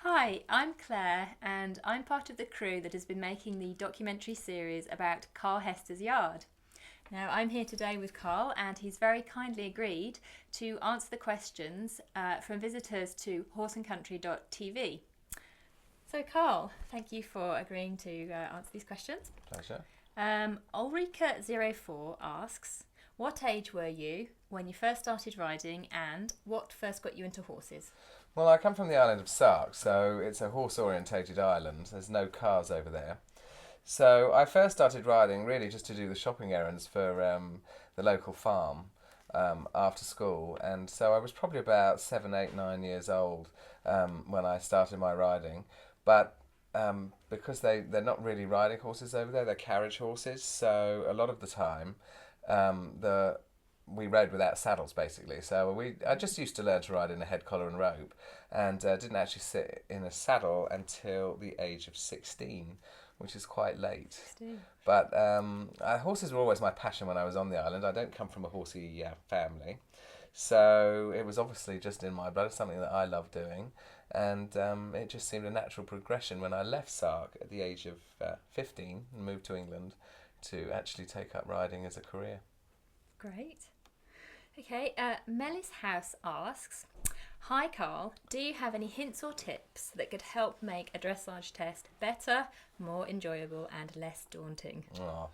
Hi, I'm Claire, and I'm part of the crew that has been making the documentary series about Carl Hester's yard. Now, I'm here today with Carl, and he's very kindly agreed to answer the questions from visitors to horseandcountry.tv. So, Carl, thank you for agreeing to answer these questions. Pleasure. Ulrika04 asks, what age were you when you first started riding, and what first got you into horses? Well, I come from the island of Sark, so it's a horse-orientated island. There's no cars over there. So I first started riding really just to do the shopping errands for the local farm after school, and so I was probably about 7, 8, 9 years old when I started my riding. But because they're not really riding horses over there, they're carriage horses. So a lot of the time, the we rode without saddles basically. I just used to learn to ride in a head collar and rope, and didn't actually sit in a saddle until the age of 16, which is quite late. 16. But horses were always my passion when I was on the island. I don't come from a horsey family, so it was obviously just in my blood. It's something that I love doing, and it just seemed a natural progression when I left Sark at the age of 15 and moved to England to actually take up riding as a career. Great. Okay, Melis House asks, hi Carl, do you have any hints or tips that could help make a dressage test better, more enjoyable and less daunting? Oh,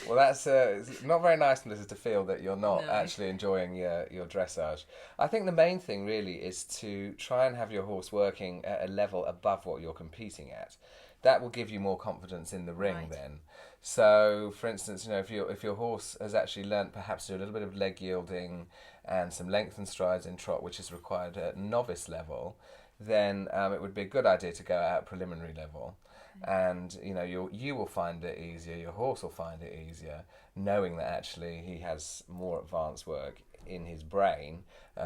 well, that's it's not very nice, Melissa, to feel that you're not No. actually enjoying your dressage. I think the main thing really is to try and have your horse working at a level above what you're competing at. That will give you more confidence in the ring Right. then. So, for instance, if your horse has actually learnt perhaps to do a little bit of leg yielding and some lengthened strides in trot, which is required at novice level, then it would be a good idea to go out at preliminary level. And you will find it easier. Your horse will find it easier, knowing that actually he has more advanced work in his brain,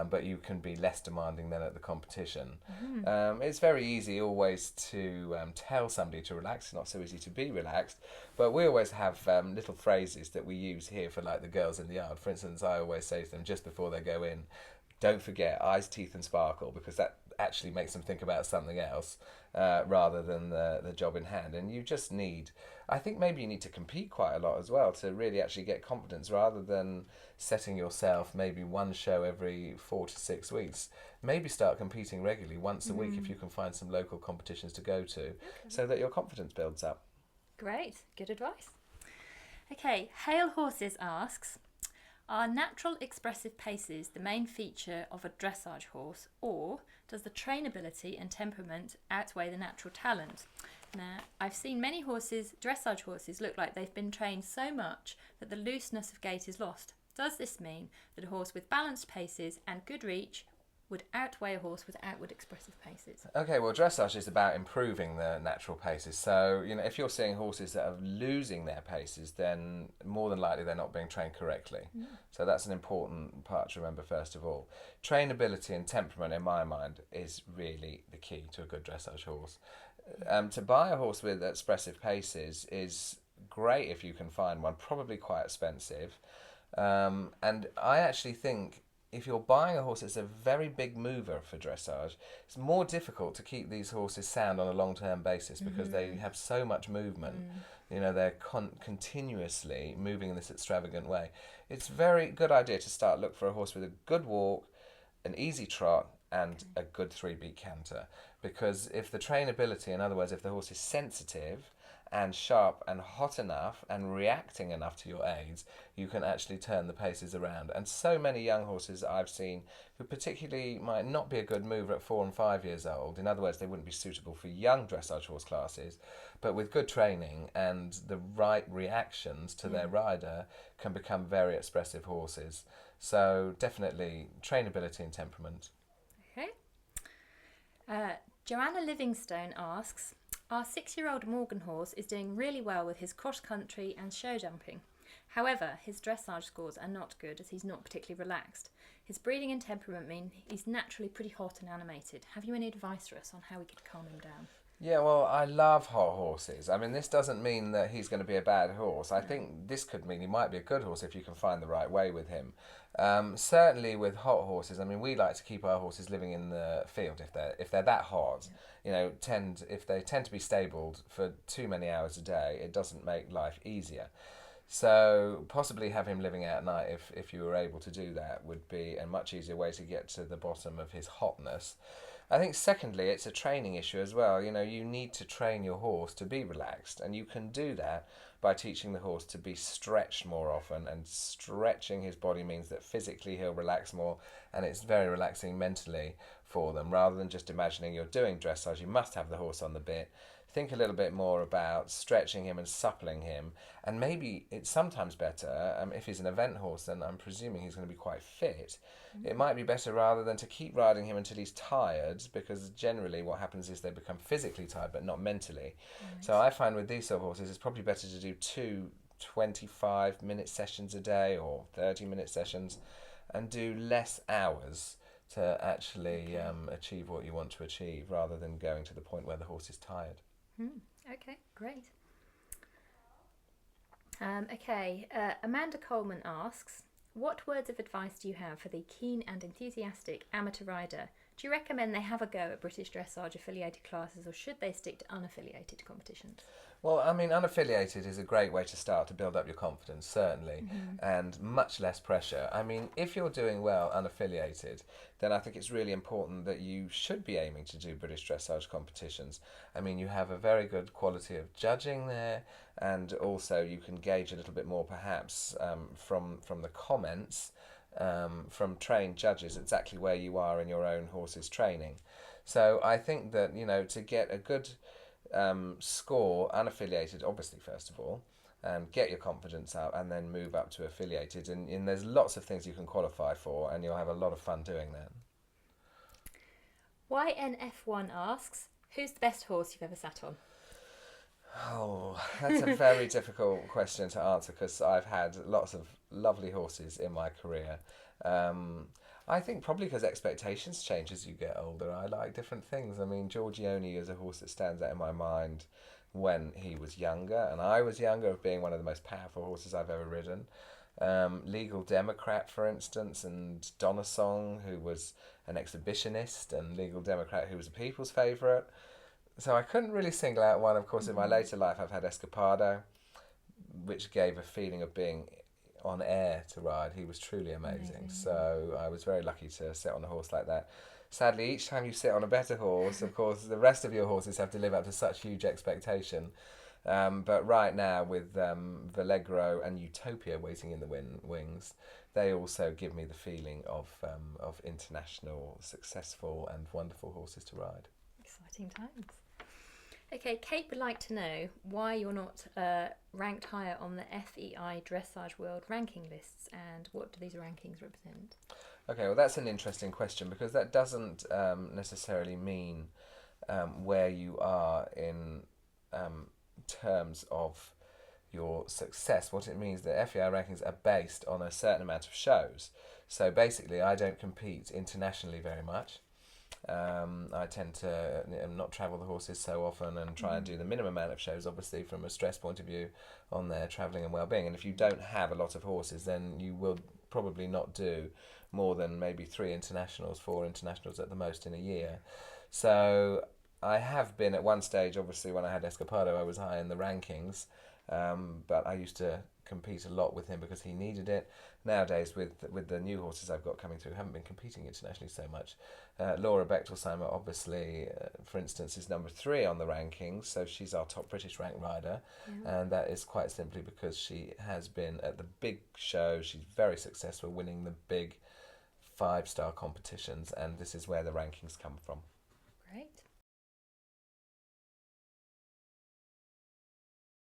but you can be less demanding than at the competition. It's very easy always to tell somebody to relax. It's not so easy to be relaxed, but we always have little phrases that we use here for like the girls in the yard. For instance, I always say to them just before they go in, don't forget eyes, teeth and sparkle, because that actually makes them think about something else rather than the job in hand. And you just need, I think maybe you need to compete quite a lot as well to really actually get confidence, rather than setting yourself maybe one show every 4 to 6 weeks. Maybe start competing regularly once a week if you can find some local competitions to go to, so that your confidence builds up. Great, good advice. Okay, Hale Horses asks, are natural expressive paces the main feature of a dressage horse, or does the trainability and temperament outweigh the natural talent? Now, I've seen many horses, dressage horses, look like they've been trained so much that the looseness of gait is lost. Does this mean that a horse with balanced paces and good reach would outweigh a horse with outward expressive paces? Okay, well, dressage is about improving the natural paces. So, if you're seeing horses that are losing their paces, then more than likely they're not being trained correctly. So that's an important part to remember first of all. Trainability and temperament, in my mind, is really the key to a good dressage horse. To buy a horse with expressive paces is great if you can find one, probably quite expensive. And I actually think if you're buying a horse that's a very big mover for dressage, it's more difficult to keep these horses sound on a long-term basis because they have so much movement. They're continuously moving in this extravagant way. It's a very good idea to start look for a horse with a good walk, an easy trot, and a good 3-beat canter. Because if the trainability, in other words, if the horse is sensitive and sharp and hot enough and reacting enough to your aids, you can actually turn the paces around. And so many young horses I've seen who particularly might not be a good mover at 4 and 5 years old, in other words, they wouldn't be suitable for young dressage horse classes, but with good training and the right reactions to their rider can become very expressive horses. So definitely trainability and temperament. Okay. Joanna Livingstone asks, our 6-year-old Morgan horse is doing really well with his cross-country and show jumping. However, his dressage scores are not good as he's not particularly relaxed. His breeding and temperament mean he's naturally pretty hot and animated. Have you any advice for us on how we could calm him down? Yeah, well, I love hot horses. I mean, this doesn't mean that he's going to be a bad horse. I No. think this could mean he might be a good horse if you can find the right way with him. Certainly with hot horses, I mean, we like to keep our horses living in the field if they're that hot. You know, if they tend to be stabled for too many hours a day, it doesn't make life easier. So possibly have him living out at night if you were able to do that would be a much easier way to get to the bottom of his hotness. I think secondly, it's a training issue as well. You know, you need to train your horse to be relaxed, and you can do that by teaching the horse to be stretched more often. And stretching his body means that physically he'll relax more, and it's very relaxing mentally for them. Rather than just imagining you're doing dressage, you must have the horse on the bit. Think a little bit more about stretching him and suppling him, and maybe it's sometimes better if he's an event horse, then I'm presuming he's going to be quite fit. It might be better rather than to keep riding him until he's tired, because generally what happens is they become physically tired but not mentally. Right. So I find with these sort of horses it's probably better to do 25-minute sessions a day or 30-minute sessions and do less hours to actually achieve what you want to achieve rather than going to the point where the horse is tired. Okay, great. Amanda Coleman asks, what words of advice do you have for the keen and enthusiastic amateur rider? Do you recommend they have a go at British Dressage affiliated classes, or should they stick to unaffiliated competitions? Well, I mean, unaffiliated is a great way to start to build up your confidence, certainly, and much less pressure. I mean, if you're doing well unaffiliated, then I think it's really important that you should be aiming to do British Dressage competitions. I mean, you have a very good quality of judging there, and also you can gauge a little bit more, perhaps, from the comments from trained judges exactly where you are in your own horse's training. So I think that, you know, to get a good score unaffiliated, obviously, first of all, get your confidence up and then move up to affiliated. And there's lots of things you can qualify for, and you'll have a lot of fun doing that. YNF1 asks, who's the best horse you've ever sat on? Oh, that's a very difficult question to answer because I've had lots of lovely horses in my career. I think probably because expectations change as you get older. I like different things. I mean, Giorgione is a horse that stands out in my mind when he was younger, and I was younger, of being one of the most powerful horses I've ever ridden. Legal Democrat, for instance, and Donasong, who was an exhibitionist, and Legal Democrat, who was a people's favourite. So I couldn't really single out one. Of course, in my later life, I've had Escapado, which gave a feeling of being on air to ride. He was truly amazing. So I was very lucky to sit on a horse like that. Sadly, each time you sit on a better horse, of course, the rest of your horses have to live up to such huge expectation. But right now, with Valegro and Utopia waiting in the wings, they also give me the feeling of international, successful and wonderful horses to ride. Exciting times. Okay, Kate would like to know why you're not ranked higher on the FEI Dressage World ranking lists, and what do these rankings represent? Okay, well, that's an interesting question because that doesn't necessarily mean where you are in terms of your success. What it means, the FEI rankings are based on a certain amount of shows. So basically, I don't compete internationally very much. I tend to not travel the horses so often and try and do the minimum amount of shows, obviously, from a stress point of view on their travelling and well-being. And if you don't have a lot of horses, then you will probably not do more than maybe 4 internationals at the most in a year. So I have been at one stage, obviously, when I had Escapado, I was high in the rankings, but I used to compete a lot with him because he needed it. Nowadays, with the new horses I've got coming through, I haven't been competing internationally so much. Laura Bechtelsheimer, obviously, for instance, is number 3 on the rankings, so she's our top British ranked rider, and that is quite simply because she has been at the big shows. She's very successful, winning the big 5-star competitions, and this is where the rankings come from. Great.